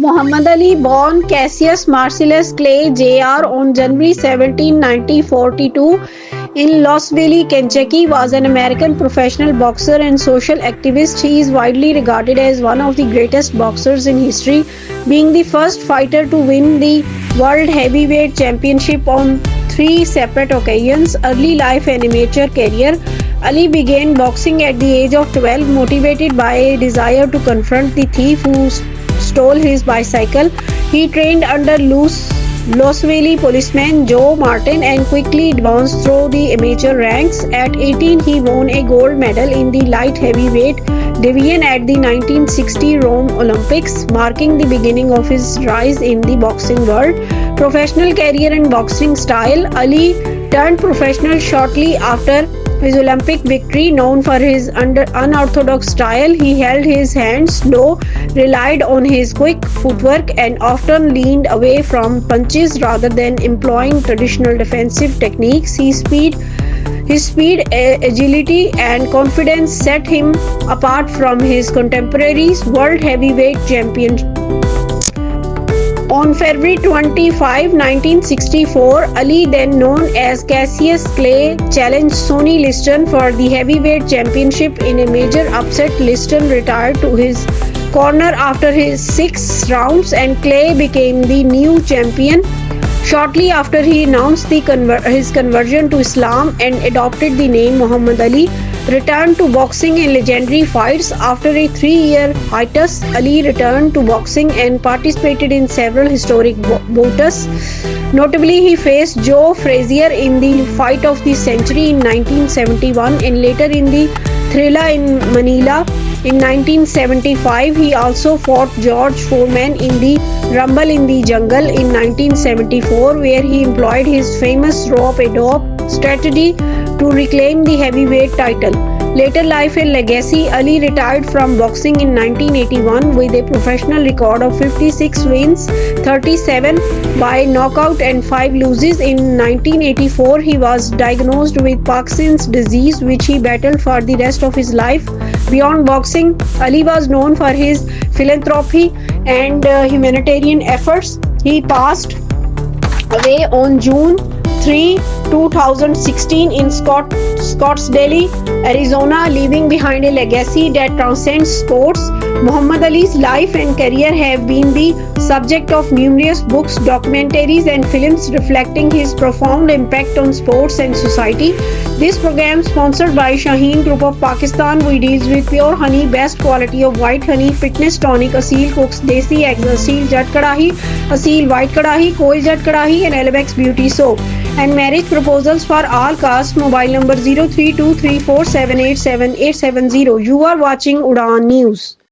Muhammad Ali, born Cassius Marcellus Clay Jr. on January 17, 1942 in Louisville, Kentucky, was an American professional boxer and social activist. He is widely regarded as one of the greatest boxers in history, being the first fighter to win the World Heavyweight Championship on three separate occasions. Early life and amateur career. Ali began boxing at the age of 12, motivated by a desire to confront the thief who stole his bicycle. He trained under Louisville policeman Joe Martin and quickly advanced through the amateur ranks. At 18, he won a gold medal in the light heavyweight division at the 1960 Rome Olympics, marking the beginning of his rise in the boxing world. Professional career and boxing style. Ali turned professional shortly after his Olympic victory. Known for his unorthodox style, he held his hands low, relied on his quick footwork, and often leaned away from punches rather than employing traditional defensive techniques. His speed, agility, and confidence set him apart from his contemporaries. World Heavyweight Champion. On February 25, 1964, Ali, then known as Cassius Clay, challenged Sonny Liston for the heavyweight championship in a major upset. Liston retired to his corner after his 6 rounds, and Clay became the new champion. Shortly after, he announced his conversion to Islam and adopted the name Muhammad Ali. Returned to boxing in legendary fights. After a 3-year hiatus, Ali returned to boxing and participated in several historic bouts. Notably, he faced Joe Frazier in the fight of the century in 1971 and later in the Thrilla in Manila. In 1975, he also fought George Foreman in the Rumble in the Jungle in 1974, where he employed his famous rope-a-dope strategy to reclaim the heavyweight title. Later life and legacy. Ali retired from boxing in 1981 with a professional record of 56 wins, 37 by knockout and 5 losses. In 1984, he was diagnosed with Parkinson's disease, which he battled for the rest of his life. Beyond boxing, Ali was known for his philanthropy and humanitarian efforts. He passed away on June 3, 2016 in Scottsdale, Arizona, leaving behind a legacy that transcends sports. Muhammad Ali's life and career have been the subject of numerous books, documentaries, and films reflecting his profound impact on sports and society. This program sponsored by Shaheen Group of Pakistan. We deals with pure honey, best quality of white honey, fitness tonic, Asil Cooks, Desi Eggs, Asil Jat Kadahi, Asil White Kadahi, Koi Jat Kadahi, and Elevex Beauty Soap. And marriage proposals for all castes. Mobile number 0323478770. You are watching Udaan News.